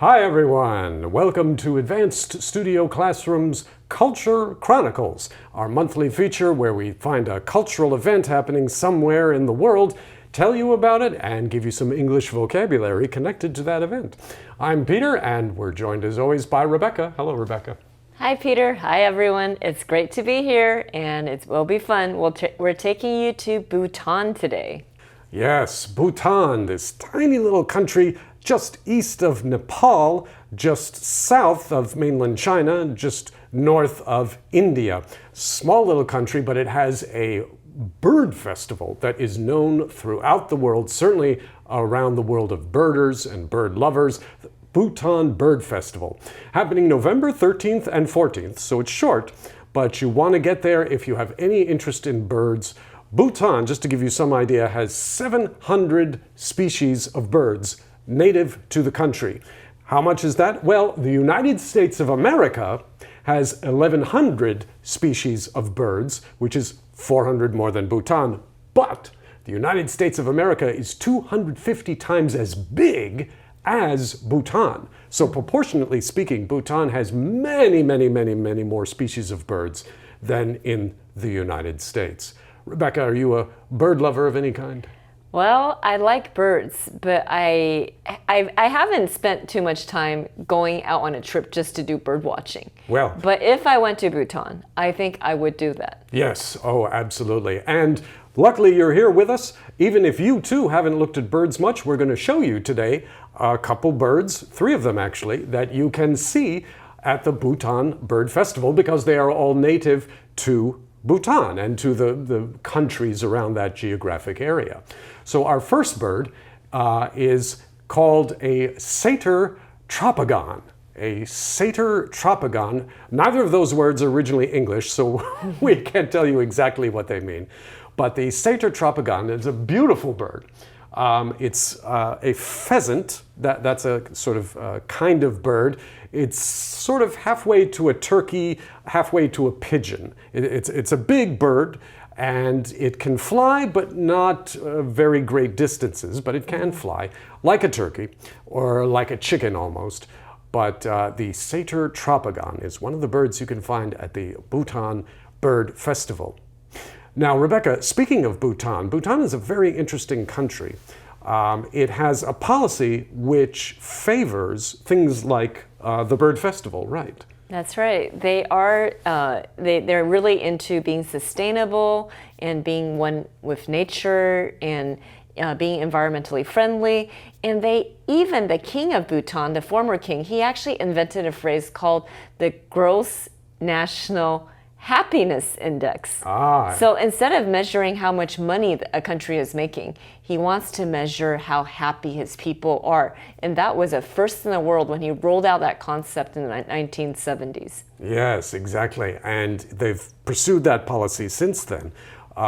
Hi everyone! Welcome to Advanced Studio Classroom's Culture Chronicles, our monthly feature where we find a cultural event happening somewhere in the world, tell you about it, and give you some English vocabulary connected to that event. I'm Peter, and we're joined as always by Rebecca. Hello, Rebecca. Hi, Peter. Hi, everyone. It's great to be here, and it will be fun. We're taking you to Bhutan today. Yes, Bhutan, this tiny little country just east of Nepal, just south of mainland China, just north of India. Small little country, but it has a bird festival that is known throughout the world, certainly around the world of birders and bird lovers. The Bhutan Bird Festival, happening November 13th and 14th, so it's short, but you want to get there if you have any interest in birds. Bhutan, just to give you some idea, has 700 species of birds native to the country. How much is that? Well, the United States of America has 1,100 species of birds, which is 400 more than Bhutan. But the United States of America is 250 times as big as Bhutan. So proportionately speaking, Bhutan has many more species of birds than in the United States. Rebecca, are you a bird lover of any kind? Well, I like birds, but I haven't spent too much time going out on a trip just to do bird watching. Well, but if I went to Bhutan, I think I would do that. Yes, oh, absolutely. And luckily you're here with us. Even if you too haven't looked at birds much, we're going to show you today a couple birds, 3 of them actually, that you can see at the Bhutan Bird Festival because they are all native to Bhutan and to the countries around that geographic area. So our first bird is called a satyr tropogon. A satyr tropogon. Neither of those words are originally English, so we can't tell you exactly what they mean. But the satyr tropogon is a beautiful bird. It's a pheasant. That's a sort of kind of bird. It's sort of halfway to a turkey, halfway to a pigeon. It's a big bird, and it can fly, but not very great distances, but it can fly, like a turkey, or like a chicken almost. But the satyr tropogon is one of the birds you can find at the Bhutan Bird Festival. Now, Rebecca, speaking of Bhutan, Bhutan is a very interesting country. It has a policy which favors things like the bird festival, right? That's right. They are they're really into being sustainable and being one with nature and being environmentally friendly. And even the king of Bhutan, the former king, he actually invented a phrase called the Gross National Happiness Index. So instead of measuring how much money a country is making, he wants to measure how happy his people are. And that was a first in the world when he rolled out that concept in the 1970s. Yes, exactly. And they've pursued that policy since then.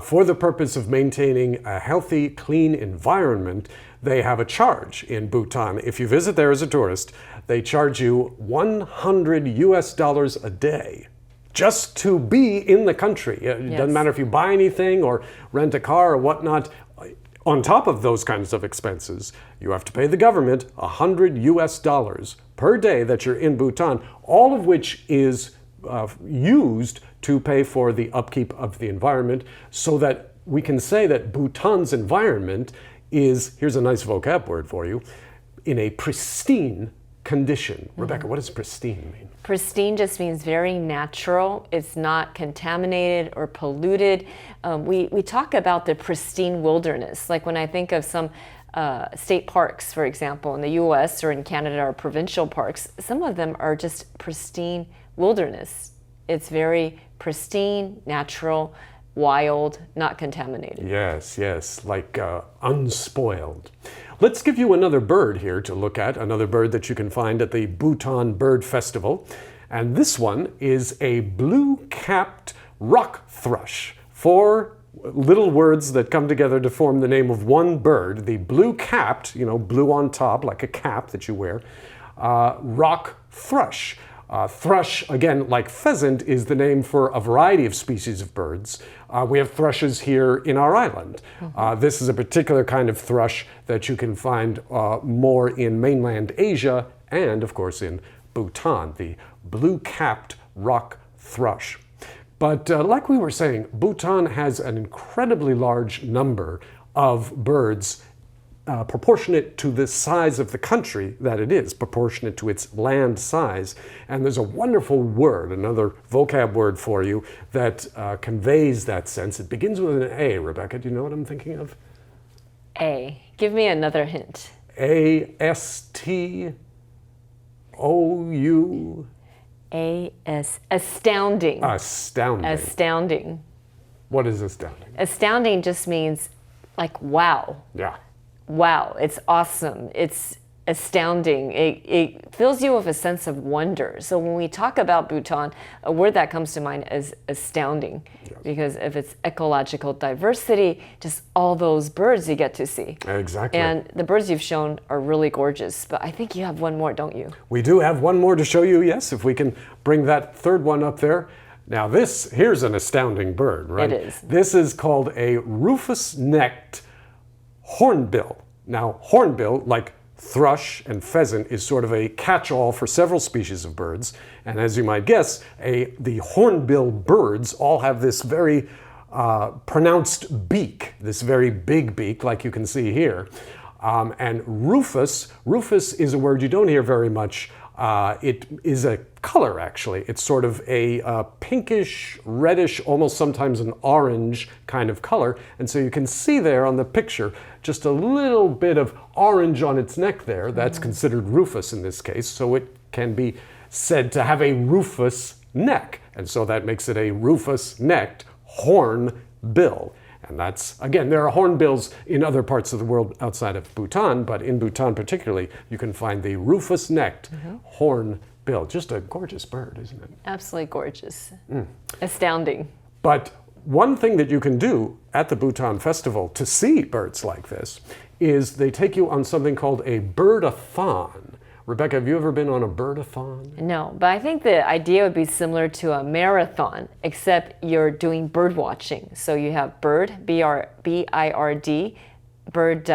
For the purpose of maintaining a healthy, clean environment, they have a charge in Bhutan. If you visit there as a tourist, they charge you $100 a day. Just to be in the country. It doesn't matter if you buy anything or rent a car or whatnot. On top of those kinds of expenses, you have to pay the government $100 per day that you're in Bhutan, all of which is used to pay for the upkeep of the environment, so that we can say that Bhutan's environment is, here's a nice vocab word for you, in a pristine condition. Rebecca, what does pristine mean? Pristine just means very natural. It's not contaminated or polluted. We talk about the pristine wilderness. Like when I think of some state parks, for example, in the US or in Canada, or provincial parks, some of them are just pristine wilderness. It's very pristine, natural, wild, not contaminated. Yes, like unspoiled. Let's give you another bird here to look at, another bird that you can find at the Bhutan Bird Festival. And this one is a blue-capped rock thrush. 4 little words that come together to form the name of one bird. The blue-capped, blue on top, like a cap that you wear, rock thrush. Thrush, again, like pheasant, is the name for a variety of species of birds. We have thrushes here in our island. This is a particular kind of thrush that you can find more in mainland Asia and, of course, in Bhutan, the blue-capped rock thrush. But like we were saying, Bhutan has an incredibly large number of birds proportionate to the size of the country that it is, proportionate to its land size. And there's a wonderful word, another vocab word for you, that conveys that sense. It begins with an A. Rebecca, do you know what I'm thinking of? A. Give me another hint. A-S-T-O-U. Astounding. Astounding. Astounding. What is astounding? Astounding just means like wow. Yeah. Wow, it's awesome. It's astounding. It fills you with a sense of wonder. So when we talk about Bhutan, a word that comes to mind is astounding, yes, because of its ecological diversity, just all those birds you get to see. Exactly. And the birds you've shown are really gorgeous, but I think you have one more, don't you? We do have one more to show you, yes, if we can bring that third one up there. Now here's an astounding bird, right? It is. This is called a Rufous-necked hornbill. Now, hornbill, like thrush and pheasant, is sort of a catch-all for several species of birds. And as you might guess, the hornbill birds all have this very pronounced beak, this very big beak, like you can see here. And rufous is a word you don't hear very much. It is a color, actually. It's sort of a pinkish, reddish, almost sometimes an orange kind of color. And so you can see there on the picture just a little bit of orange on its neck there. That's considered rufous in this case. So it can be said to have a rufous neck. And so that makes it a rufous-necked hornbill. And that's, again, there are hornbills in other parts of the world outside of Bhutan, but in Bhutan particularly, you can find the rufous-necked hornbill. Just a gorgeous bird, isn't it? Absolutely gorgeous. Astounding. But one thing that you can do at the Bhutan Festival to see birds like this is they take you on something called a bird-a-thon. Rebecca, have you ever been on a bird-a-thon? No, but I think the idea would be similar to a marathon, except you're doing bird watching. So you have bird, B-I-R-D, bird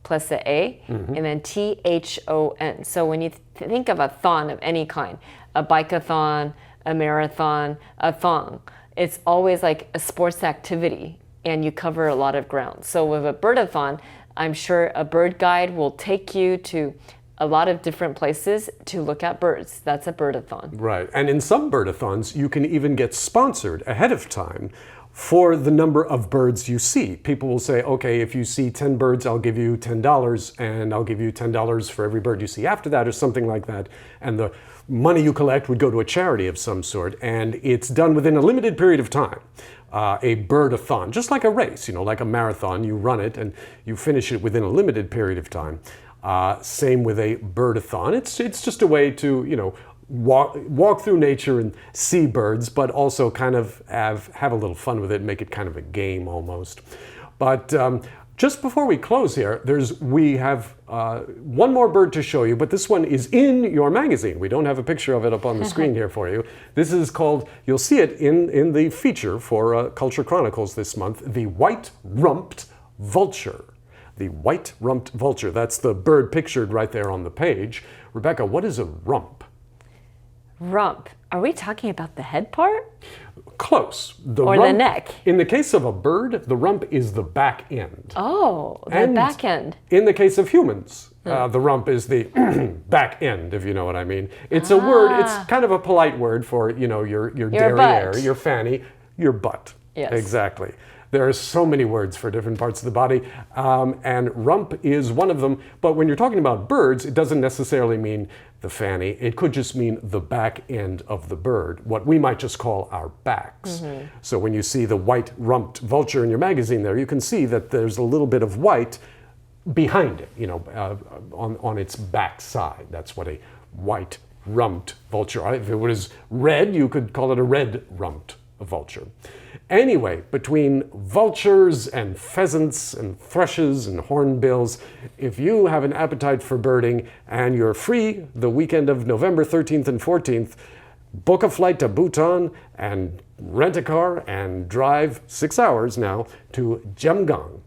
plus the A, and then T-H-O-N. So when you think of a thon of any kind, a bike-a-thon, a marathon, a thong, it's always like a sports activity, and you cover a lot of ground. So with a bird-a-thon, I'm sure a bird guide will take you to a lot of different places to look at birds. That's a bird-a-thon. Right, and in some bird-a-thons, you can even get sponsored ahead of time for the number of birds you see. People will say, okay, if you see 10 birds, I'll give you $10, and I'll give you $10 for every bird you see after that, or something like that. And the money you collect would go to a charity of some sort, and it's done within a limited period of time. A bird-a-thon, just like a race, like a marathon, you run it and you finish it within a limited period of time. Same with a bird-a-thon. It's just a way to, walk through nature and see birds, but also kind of have a little fun with it, make it kind of a game almost. But just before we close here, we have one more bird to show you, but this one is in your magazine. We don't have a picture of it up on the screen here for you. This is called, you'll see it in the feature for Culture Chronicles this month, the white-rumped vulture. The white-rumped vulture. That's the bird pictured right there on the page. Rebecca, what is a rump? Rump. Are we talking about the head part? Close. Or the neck? In the case of a bird, the rump is the back end. Oh, the back end. In the case of humans, the rump is the back end, if you know what I mean. It's a word, it's kind of a polite word for, your derriere, butt. your fanny, your butt. Yes. Exactly. There are so many words for different parts of the body, and rump is one of them. But when you're talking about birds, it doesn't necessarily mean the fanny. It could just mean the back end of the bird, what we might just call our backs. So when you see the white-rumped vulture in your magazine there, you can see that there's a little bit of white behind it, on its back side. That's what a white-rumped vulture. If it was red, you could call it a red-rumped vulture. Anyway, between vultures and pheasants and thrushes and hornbills, if you have an appetite for birding and you're free the weekend of November 13th and 14th, book a flight to Bhutan and rent a car and drive 6 hours now to Jamgang,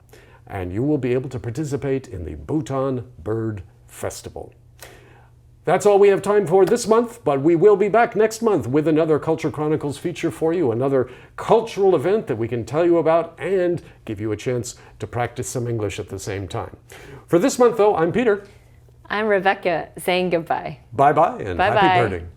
and you will be able to participate in the Bhutan Bird Festival. That's all we have time for this month, but we will be back next month with another Culture Chronicles feature for you, another cultural event that we can tell you about and give you a chance to practice some English at the same time. For this month, though, I'm Peter. I'm Rebecca, saying goodbye. Bye-bye and Bye-bye. happy birding.